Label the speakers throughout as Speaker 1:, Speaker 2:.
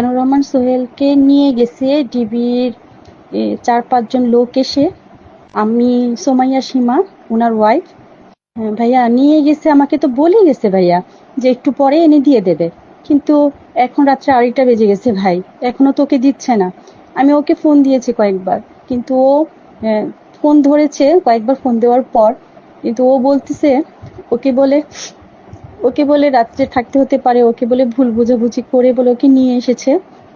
Speaker 1: মিজানুর রহমান সোহেলকে নিয়ে গেছে ডিবির 4-5 জন লোক এসে। আমি সোমাইয়া সীমা, ওনার ওয়াইফ। ভাইয়া নিয়ে গেছে, আমাকে তো বলে গেছে ভাইয়া যে একটু পরে এনে দিয়ে দেবে, কিন্তু এখন রাত্রে 2:30 বেজে গেছে ভাই, এখনো তোকে দিচ্ছে না। আমি ওকে ফোন দিয়েছি কয়েকবার, কিন্তু ও ফোন ধরেছে কয়েকবার, ফোন দেওয়ার পর কিন্তু ও বলতেছে, ওকে বলে ওকে বলে রাত্রে থাকতে হতে পারে, ওকে বলে ভুল বোঝাবুঝি করে বলে ওকে নিয়ে এসেছে।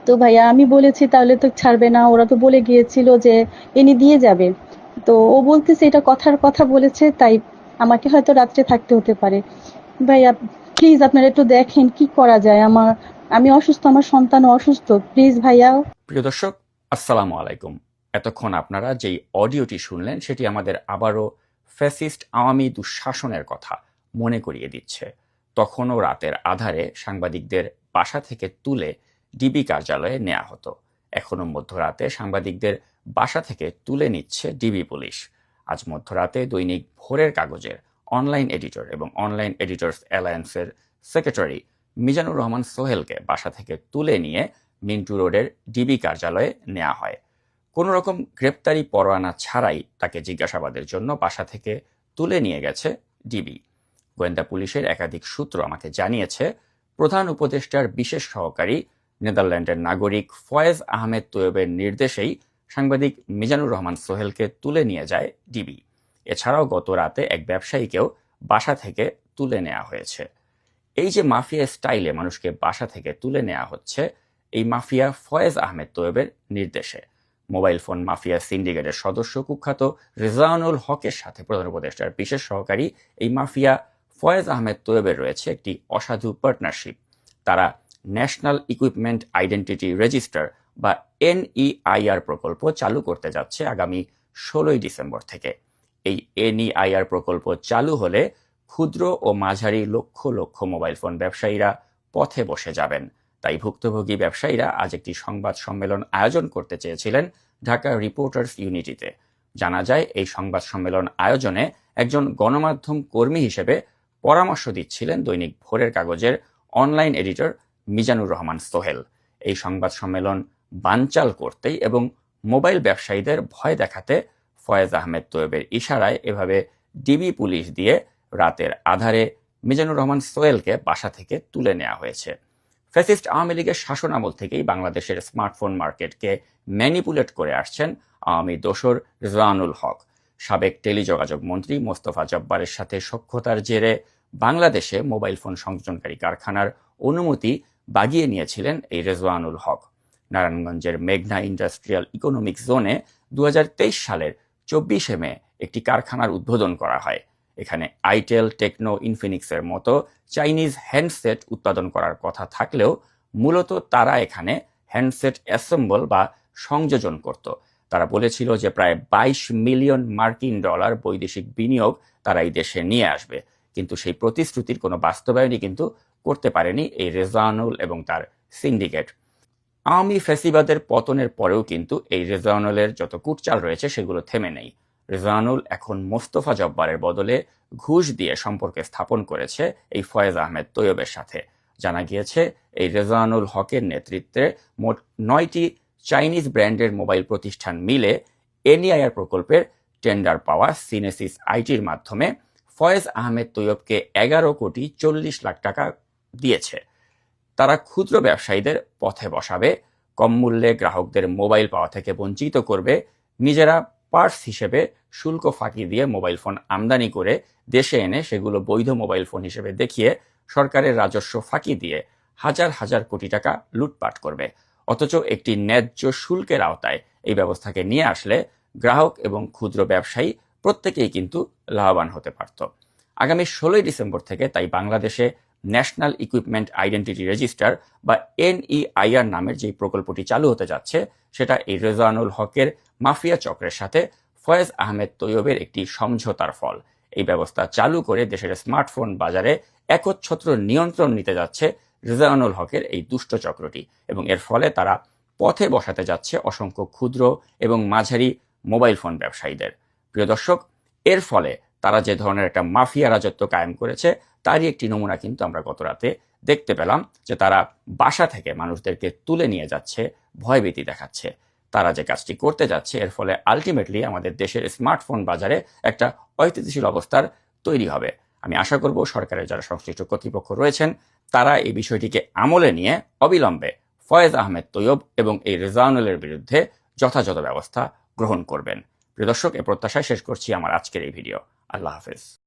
Speaker 1: তো ভাইয়া আমি বলেছি তাহলে তো ছাড়বে না, ওরা তো বলে গিয়েছিল যে এনে দিয়ে যাবে। তো ও বলতেছে এটা কথার কথা বলেছে, তাই আমাকে হয়তো রাত্রে থাকতে হতে পারে। ভাইয়া প্লিজ আপনারা একটু দেখেন কি করা যায়। আমি অসুস্থ, আমার সন্তানও অসুস্থ, প্লিজ ভাইয়া।
Speaker 2: প্রিয় দর্শক, আসসালামু আলাইকুম। এতক্ষণ আপনারা যেই অডিওটি শুনলেন সেটি আমাদের আবারও ফ্যাসিস্ট আওয়ামী দুঃশাসনের কথা মনে করিয়ে দিচ্ছে। তখনও রাতের আধারে সাংবাদিকদের বাসা থেকে তুলে ডিবি কার্যালয়ে নেওয়া হতো। এখনও মধ্যরাতে সাংবাদিকদের বাসা থেকে তুলে নিচ্ছে ডিবি পুলিশ। আজ মধ্যরাতে দৈনিক ভোরের কাগজের অনলাইন এডিটর এবং অনলাইন এডিটর্স অ্যালায়েন্সের সেক্রেটারি মিজানুর রহমান সোহেলকে বাসা থেকে তুলে নিয়ে মিন্টু রোডের ডিবি কার্যালয়ে নেওয়া হয়। কোনো রকম গ্রেপ্তারি পরোয়ানা ছাড়াই তাকে জিজ্ঞাসাবাদের জন্য বাসা থেকে তুলে নিয়ে গেছে ডিবি। গোয়েন্দা পুলিশের একাধিক সূত্র আমাকে জানিয়েছে, প্রধান উপদেষ্টার বিশেষ সহকারী নেদারল্যান্ডের নাগরিক ফয়েজ আহমেদ তৈয়বের নির্দেশেই সাংবাদিক মিজানুর রহমান সোহেলকে তুলে নিয়ে যায় ডিবি। এছাড়াও গত রাতে এক ব্যবসায়ীকেও বাসা থেকে তুলে নেওয়া হয়েছে। এই যে মাফিয়া স্টাইলে মানুষকে বাসা থেকে তুলে নেওয়া হচ্ছে, এই মাফিয়া ফয়েজ আহমেদ তৈয়বের নির্দেশে। মোবাইল ফোন মাফিয়া সিন্ডিকেটের সদস্য কুখ্যাত রেজাউনুল হকের সাথে প্রধান উপদেষ্টার বিশেষ সহকারী এই মাফিয়া ফয়েজ আহমেদ তৈয়বের রয়েছে একটি অসাধু পার্টনারশিপ। তারা ন্যাশনাল ইকুইপমেন্ট আইডেন্টিটি রেজিস্টার বা NEIR প্রকল্প চালু করতে যাচ্ছে আগামী 16ই ডিসেম্বর থেকে। এই NEIR প্রকল্প চালু হলে ক্ষুদ্র ও মাঝারি লক্ষ লক্ষ মোবাইল ফোন ব্যবসায়ীরা পথে বসে যাবেন। তাই ভুক্তভোগী ব্যবসায়ীরা আজ একটি সংবাদ সম্মেলন আয়োজন করতে চেয়েছিলেন ঢাকা রিপোর্টার্স ইউনিটিতে। জানা যায়, এই সংবাদ সম্মেলন আয়োজনে একজন গণমাধ্যম কর্মী হিসেবে পরামর্শ দিচ্ছিলেন দৈনিক ভোরের কাগজের অনলাইন এডিটর মিজানুর রহমান সোহেল। এই সংবাদ সম্মেলন বানচাল করতেই এবং মোবাইল ব্যবসায়ীদের ভয় দেখাতে ফয়েজ আহমেদ তৈয়বের ইশারায় এভাবে ডিবি পুলিশ দিয়ে রাতের আধারে মিজানুর রহমান সোহেলকে বাসা থেকে তুলে নেওয়া হয়েছে। ফ্যাসিস্ট আওয়ামী লীগের শাসনামল থেকেই বাংলাদেশের স্মার্টফোন মার্কেটকে ম্যানিপুলেট করে আসছেন আওয়ামী দোসর রেজওয়ানুল হক। সাবেক টেলিযোগাযোগ মন্ত্রী মোস্তফা জব্বারের সাথে সখ্যতার জেরে বাংলাদেশে মোবাইল ফোন সংযোজনকারী কারখানার অনুমতি বাগিয়ে নিয়েছিলেন এই রেজওয়ানুল হক। নারায়ণগঞ্জের মেঘনা ইন্ডাস্ট্রিয়াল ইকোনমিক জোনে 2023 সালের 24শে মে একটি কারখানার উদ্বোধন করা হয়। এখানে আইটেল, টেকনো, ইনফিনিক্সের মতো চাইনিজ হ্যান্ডসেট উৎপাদন করার কথা থাকলেও মূলত তারা এখানে হ্যান্ডসেট অ্যাসেম্বল বা সংযোজন করত। তারা বলেছিল যে প্রায় 22 মিলিয়ন মার্কিন ডলার বৈদেশিক বিনিয়োগ তারা এই দেশে নিয়ে আসবে, কিন্তু সেই প্রতিশ্রুতির কোনো বাস্তবায়নই কিন্তু করতে পারেনি এই রেজাউনুল এবং তার সিন্ডিকেট। আওয়ামী ফ্যাসিবাদের পতনের পরেও কিন্তু এই রেজাউনুলের যত কুটচাল রয়েছে সেগুলো থেমে নেই। রেজাউনুল এখন মোস্তফা জব্বারের বদলে ঘুষ দিয়ে সম্পর্কে স্থাপন করেছে এই ফয়েজ আহমেদ তৈয়বের সাথে। জানা গিয়েছে, এই রেজাউনুল হকের নেতৃত্বে মোট 9টি চাইনিজ ব্র্যান্ডের মোবাইল প্রতিষ্ঠান মিলে NEIR প্রকল্পের টেন্ডার পাওয়া সিনেসিস আইটির মাধ্যমে ফয়েজ আহমেদ তৈয়বকে 11,40,00,000 টাকা দিয়েছে। তারা ক্ষুদ্র ব্যবসায়ীদের পথে বসাবে, কম মূল্যে গ্রাহকদের মোবাইল পাওয়া থেকে বঞ্চিত করবে, নিজেরা পার্টস হিসেবে শুল্ক ফাঁকি দিয়ে মোবাইল ফোন আমদানি করে দেশে এনে সেগুলো বৈধ মোবাইল ফোন হিসেবে দেখিয়ে সরকারের রাজস্ব ফাঁকি দিয়ে হাজার হাজার কোটি টাকা লুটপাট করবে। অথচ একটি ন্যায্য শুল্কের আওতায় এই ব্যবস্থাকে নিয়ে আসলে গ্রাহক এবং ক্ষুদ্র ব্যবসায়ী প্রত্যেকেই কিন্তু লাভবান হতে পারত। আগামী 16ই ডিসেম্বর থেকে তাই বাংলাদেশে ন্যাশনাল ইকুইপমেন্ট আইডেন্টিটি রেজিস্টার বা NEIR নামের যে প্রকল্পটি চালু হতে যাচ্ছে, সেটা এই রেজাউনুল হকের মাফিয়া চক্রের সাথে ফয়েজ আহমেদ তৈয়বের একটি সমঝোতার ফল। এই ব্যবস্থা চালু করে দেশের স্মার্টফোন বাজারে একচ্ছত্র নিয়ন্ত্রণ নিতে যাচ্ছে রেজাউনুল হকের এই দুষ্ট চক্রটি, এবং এর ফলে তারা পথে বসাতে যাচ্ছে অসংখ্য ক্ষুদ্র এবং মাঝারি মোবাইল ফোন ব্যবসায়ীদের। প্রিয় দর্শক, এর ফলে তারা যে ধরনের একটা মাফিয়া রাজত্ব কায়েম করেছে তারই একটি নমুনা কিন্তু আমরা গত রাতে দেখতে পেলাম যে তারা বাসা থেকে মানুষদেরকে তুলে নিয়ে যাচ্ছে, ভয়ভীতি দেখাচ্ছে। তারা যে কাজটি করতে যাচ্ছে এর ফলে আলটিমেটলি আমাদের দেশের স্মার্টফোন বাজারে একটা অস্থিতিশীল অবস্থার তৈরি হবে। আমি আশা করব সরকারের যারা সংশ্লিষ্ট কর্তৃপক্ষ রয়েছেন তারা এই বিষয়টিকে আমলে নিয়ে অবিলম্বে ফয়েজ আহমেদ তৈয়ব এবং এই রেজাউনুলের বিরুদ্ধে যথাযথ ব্যবস্থা গ্রহণ করবেন। প্রিয় দর্শক, এ প্রত্যাশায় শেষ করছি আমার আজকের এই ভিডিও। আল্লাহ হাফেজ।